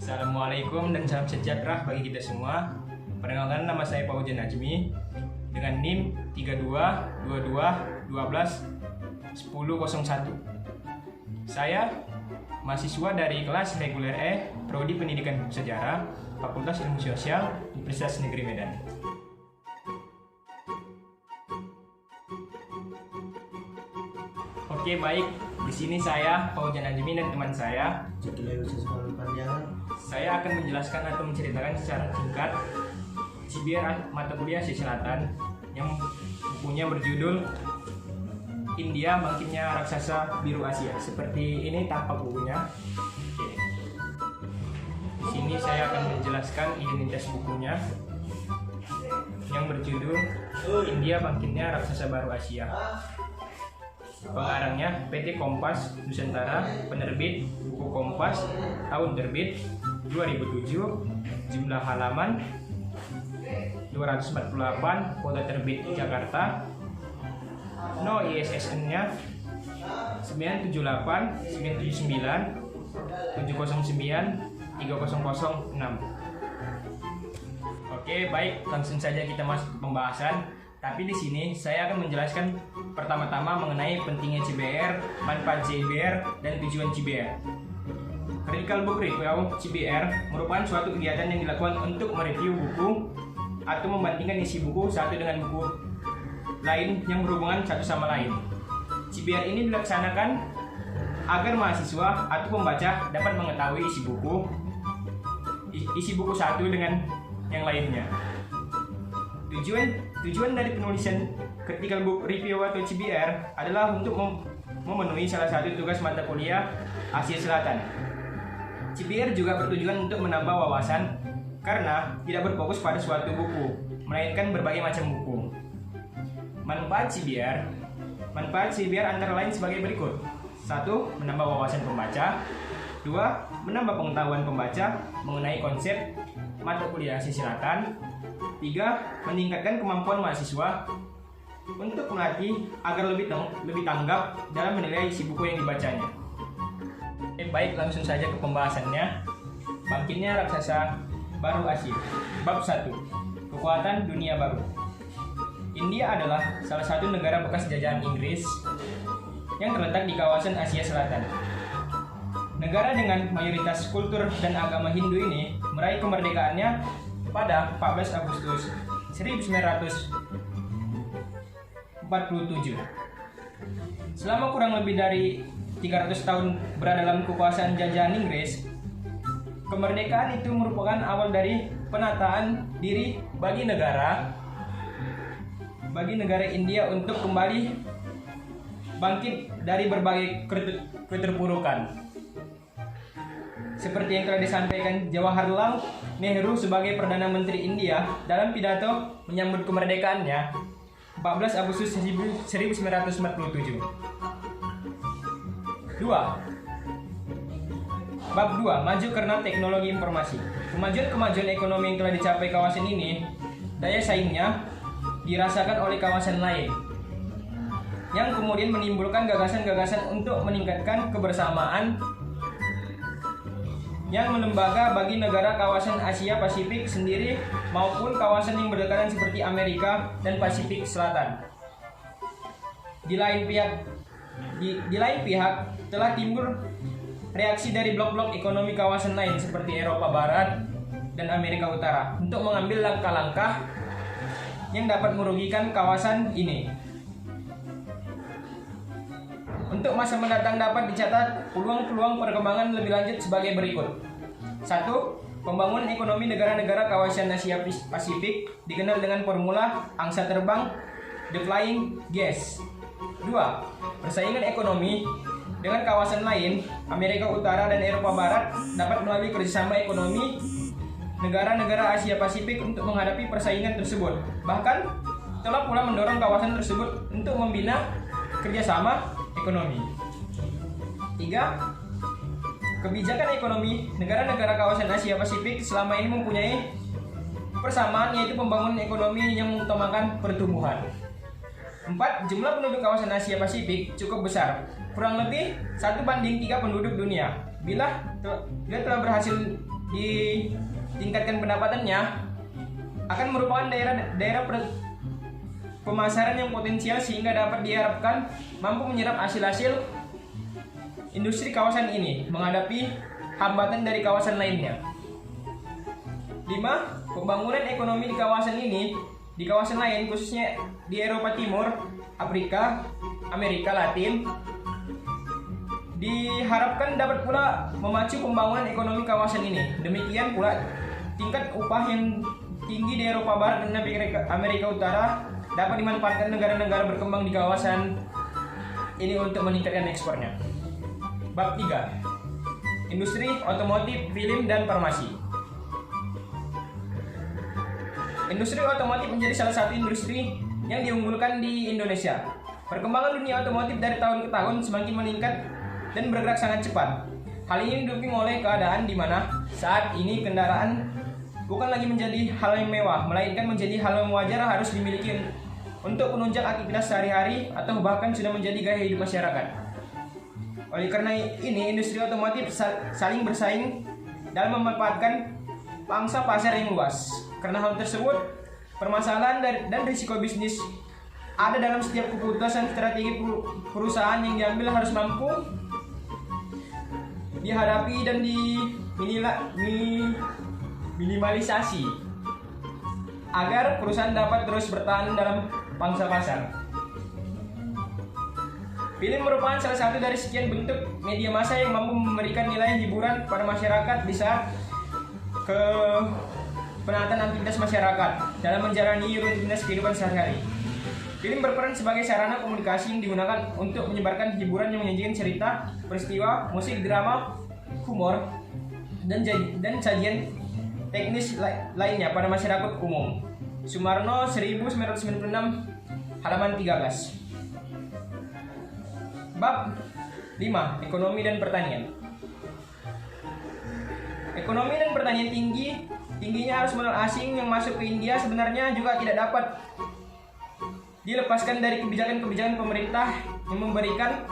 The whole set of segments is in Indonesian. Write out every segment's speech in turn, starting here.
Assalamualaikum dan salam sejahtera bagi kita semua. Perkenalkan, nama saya Fauzan Najmi dengan NIM 3222121001. Saya mahasiswa dari kelas reguler E, Prodi Pendidikan Sejarah, Fakultas Ilmu Sosial, Universitas Negeri Medan. Oke, baik. Di sini saya Fauzan Najmi dan teman saya. Saya akan menjelaskan atau menceritakan secara singkat CBR mata kuliah Asia Selatan yang bukunya berjudul India Bangkitnya Raksasa Biru Asia. Seperti ini tampak bukunya. Oke. Di sini saya akan menjelaskan identitas bukunya yang berjudul India Bangkitnya Raksasa Baru Asia. Pengarangnya PT Kompas Nusantara, penerbit buku Kompas, tahun terbit 2007, jumlah halaman 248, kota terbit Jakarta, no ISSN-nya 978 979 709 3006. Oke, baik, langsung saja kita masuk ke pembahasan. Tapi di sini saya akan menjelaskan pertama-tama mengenai pentingnya CBR, manfaat CBR, dan tujuan CBR. Critical Book Review CBR merupakan suatu kegiatan yang dilakukan untuk mereview buku atau membandingkan isi buku satu dengan buku lain yang berhubungan satu sama lain. CBR ini dilaksanakan agar mahasiswa atau pembaca dapat mengetahui isi buku satu dengan yang lainnya. Tujuan dari penulisan Critical Book Review atau CBR adalah untuk memenuhi salah satu tugas mata kuliah Asia Selatan. CBR juga bertujuan untuk menambah wawasan karena tidak berfokus pada suatu buku, melainkan berbagai macam buku. Manfaat CBR antara lain sebagai berikut. 1. Menambah wawasan pembaca. 2. Menambah pengetahuan pembaca mengenai konsep mata kuliah Asia Selatan. 3. Meningkatkan kemampuan mahasiswa untuk melatih agar lebih tanggap dalam menilai isi buku yang dibacanya. Baik, langsung saja ke pembahasannya. Bangkitnya Raksasa Baru Asia. Bab 1. Kekuatan Dunia Baru. India adalah salah satu negara bekas jajahan Inggris yang terletak di kawasan Asia Selatan. Negara dengan mayoritas kultur dan agama Hindu ini meraih kemerdekaannya pada 14 Agustus 1947. Selama kurang lebih dari 300 tahun berada dalam kekuasaan jajahan Inggris, kemerdekaan itu merupakan awal dari penataan diri bagi negara India untuk kembali bangkit dari berbagai keterpurukan. Seperti yang telah disampaikan Jawaharlal Nehru sebagai Perdana Menteri India dalam pidato menyambut kemerdekaannya 14 Agustus 1947. 2. Bab 2. Maju karena teknologi informasi. Kemajuan ekonomi yang telah dicapai kawasan ini, daya saingnya dirasakan oleh kawasan lain, yang kemudian menimbulkan gagasan-gagasan untuk meningkatkan kebersamaan yang melembaga bagi negara kawasan Asia Pasifik sendiri maupun kawasan yang berdekatan seperti Amerika dan Pasifik Selatan. Di lain pihak telah timbul reaksi dari blok-blok ekonomi kawasan lain seperti Eropa Barat dan Amerika Utara untuk mengambil langkah-langkah yang dapat merugikan kawasan ini. Untuk masa mendatang dapat dicatat peluang-peluang perkembangan lebih lanjut sebagai berikut. 1. Pembangunan ekonomi negara-negara kawasan Asia Pasifik dikenal dengan formula angsa terbang The Flying Gas. 2. Persaingan ekonomi dengan kawasan lain, Amerika Utara dan Eropa Barat dapat melalui kerjasama ekonomi negara-negara Asia Pasifik untuk menghadapi persaingan tersebut. Bahkan telah pula mendorong kawasan tersebut untuk membina kerjasama ekonomi. 3. Kebijakan ekonomi negara-negara kawasan Asia Pasifik selama ini mempunyai persamaan, yaitu pembangunan ekonomi yang mengutamakan pertumbuhan. 4. Jumlah penduduk kawasan Asia Pasifik cukup besar, kurang lebih 1:3 penduduk dunia. bila telah berhasil ditingkatkan pendapatannya, akan merupakan daerah pemasaran yang potensial sehingga dapat diharapkan mampu menyerap hasil-hasil industri kawasan ini menghadapi hambatan dari kawasan lainnya. 5. Pembangunan ekonomi di kawasan lain khususnya di Eropa Timur, Afrika, Amerika Latin diharapkan dapat pula memacu pembangunan ekonomi kawasan ini. Demikian pula tingkat upah yang tinggi di Eropa Barat dan Amerika Utara dapat dimanfaatkan negara-negara berkembang di kawasan ini untuk meningkatkan ekspornya. Bab 3. Industri otomotif, film, dan farmasi. Industri otomotif menjadi salah satu industri yang diunggulkan di Indonesia. Perkembangan dunia otomotif dari tahun ke tahun semakin meningkat dan bergerak sangat cepat. Hal ini didukung oleh keadaan di mana saat ini kendaraan bukan lagi menjadi hal yang mewah, melainkan menjadi hal yang wajar harus dimiliki untuk menunjang aktivitas sehari-hari atau bahkan sudah menjadi gaya hidup masyarakat. Oleh karena ini, industri otomotif saling bersaing dalam memanfaatkan pangsa pasar yang luas. Karena hal tersebut, permasalahan dan risiko bisnis ada dalam setiap keputusan strategi perusahaan yang diambil harus mampu dihadapi dan minimalisasi agar perusahaan dapat terus bertahan dalam pangsa pasar. Film merupakan salah satu dari sekian bentuk media massa yang mampu memberikan nilai hiburan pada masyarakat di saat penataan aktivitas masyarakat dalam menjalani rutinitas kehidupan sehari-hari. Film berperan sebagai sarana komunikasi yang digunakan untuk menyebarkan hiburan yang menyajikan cerita, peristiwa, musik, drama, humor, dan sajian teknis lainnya pada masyarakat umum. Sumarno 1996 halaman 13. Bab 5. Ekonomi dan pertanian. Ekonomi dan pertanian tingginya arus modal asing yang masuk ke India sebenarnya juga tidak dapat dilepaskan dari kebijakan-kebijakan pemerintah yang memberikan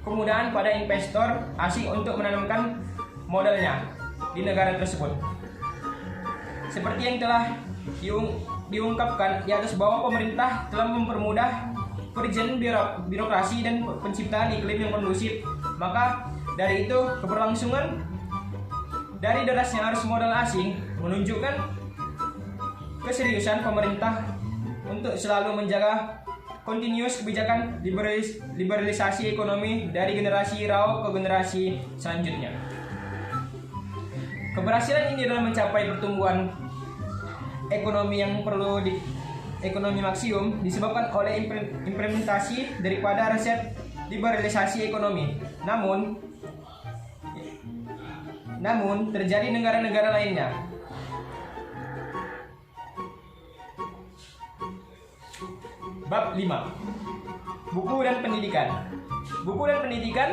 kemudahan pada investor asing untuk menanamkan modalnya di negara tersebut. Seperti yang telah diungkapkan di atas bahwa pemerintah telah mempermudah perizinan birokrasi dan penciptaan iklim yang kondusif, maka dari itu keberlangsungan dari derasnya arus modal asing menunjukkan keseriusan pemerintah untuk selalu menjaga kontinuus kebijakan liberalisasi ekonomi dari generasi rauh ke generasi selanjutnya. Keberhasilan ini dalam mencapai pertumbuhan ekonomi yang perlu ekonomi maksimum disebabkan oleh implementasi daripada resep liberalisasi ekonomi. Namun terjadi negara-negara lainnya. Bab 5. Buku dan pendidikan. Buku dan pendidikan.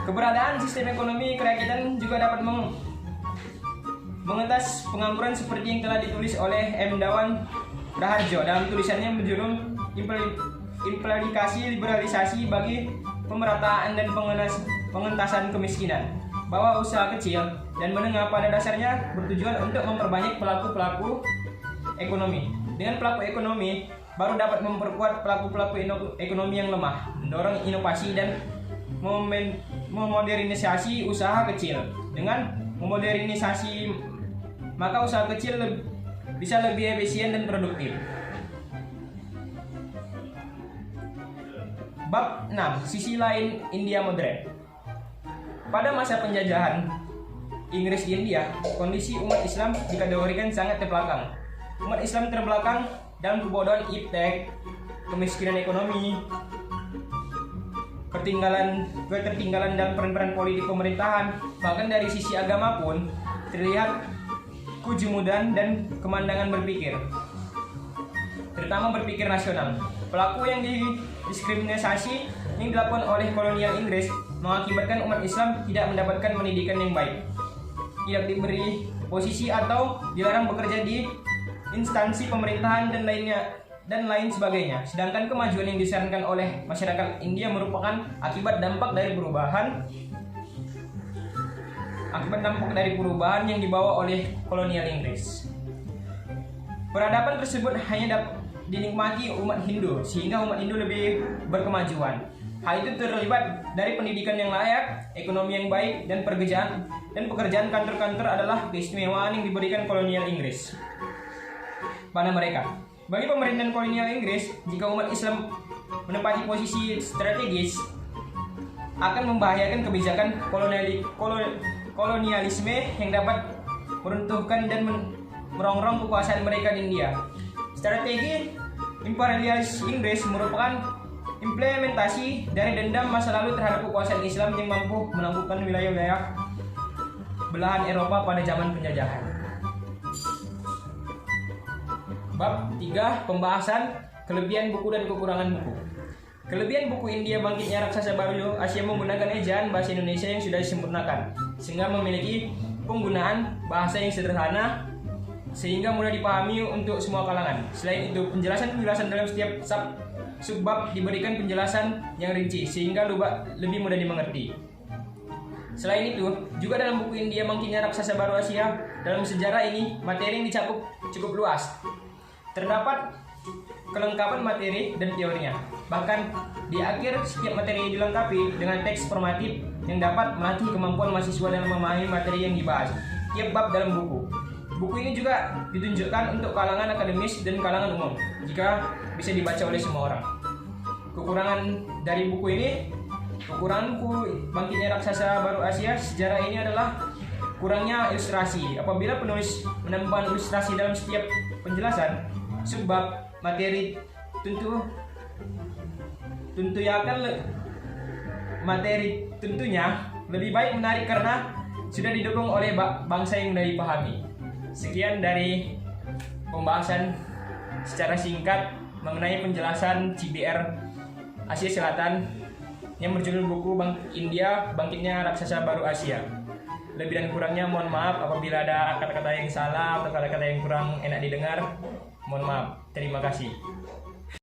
Keberadaan sistem ekonomi kerakyatan juga dapat mengentas pengangguran seperti yang telah ditulis oleh M. Dawan Raharjo dalam tulisannya berjudul Implikasi Liberalisasi bagi Pemerataan dan Pengentasan Kemiskinan, bahwa usaha kecil dan menengah pada dasarnya bertujuan untuk memperbanyak pelaku-pelaku ekonomi. Dengan pelaku ekonomi baru dapat memperkuat pelaku-pelaku ekonomi yang lemah, mendorong inovasi dan memodernisasi usaha kecil. Dengan memodernisasi, maka usaha kecil bisa lebih efisien dan produktif. Bab 6. Sisi lain India modern. Pada masa penjajahan Inggris di India, kondisi umat Islam dikategorikan sangat terbelakang. Umat Islam terbelakang dalam kebodohan iptek, kemiskinan ekonomi, ketertinggalan dalam peran-peran politik pemerintahan. Bahkan dari sisi agama pun terlihat kejumudan dan kemandangan berpikir, terutama berpikir nasional. Pelaku yang didiskriminasi yang dilakukan oleh kolonial Inggris mengakibatkan umat Islam tidak mendapatkan pendidikan yang baik, tidak diberi posisi atau dilarang bekerja di instansi pemerintahan dan dan lain sebagainya. Sedangkan kemajuan yang disarankan oleh masyarakat India merupakan akibat dampak dari perubahan yang dibawa oleh kolonial Inggris. Peradaban tersebut hanya dapat dinikmati umat Hindu, sehingga umat Hindu lebih berkemajuan. Hal itu terlibat dari pendidikan yang layak, ekonomi yang baik, dan pekerjaan kantor-kantor adalah keistimewaan yang diberikan kolonial Inggris pada mereka. Bagi pemerintahan kolonial Inggris, jika umat Islam menempati posisi strategis, akan membahayakan kebijakan kolonialisme yang dapat meruntuhkan dan merongrong kekuasaan mereka di India. Strategi imperialis Inggris merupakan implementasi dari dendam masa lalu terhadap kekuasaan Islam yang mampu menaklukkan wilayah-wilayah belahan Eropa pada zaman penjajahan. Bab 3. Pembahasan kelebihan buku dan kekurangan buku. Kelebihan buku India Bangkitnya Raksasa Baru Asia menggunakan ejaan bahasa Indonesia yang sudah disempurnakan, sehingga memiliki penggunaan bahasa yang sederhana sehingga mudah dipahami untuk semua kalangan. Selain itu, penjelasan dalam setiap subbab diberikan penjelasan yang rinci sehingga lebih mudah dimengerti. Selain itu, juga dalam buku India Bangkitnya Raksasa Baru Asia, dalam sejarah ini materi yang dicakup cukup luas. Terdapat kelengkapan materi dan teorinya. Bahkan di akhir setiap materi dilengkapi dengan teks formatif yang dapat melatih kemampuan mahasiswa dalam memahami materi yang dibahas tiap bab dalam buku. Buku ini juga ditunjukkan untuk kalangan akademis dan kalangan umum, jika bisa dibaca oleh semua orang. Kekurangan buku Bangkitnya Raksasa Baru Asia sejarah ini adalah kurangnya ilustrasi. Apabila penulis menambahkan ilustrasi dalam setiap penjelasan subbab materi, tentunya lebih baik menarik karena sudah didukung oleh bangsa yang mudah dipahami. Sekian dari pembahasan secara singkat mengenai penjelasan CBR Asia Selatan yang berjudul buku India Bangkitnya Raksasa Baru Asia. Lebih dan kurangnya mohon maaf apabila ada kata-kata yang salah atau kata-kata yang kurang enak didengar. Mohon maaf. Terima kasih.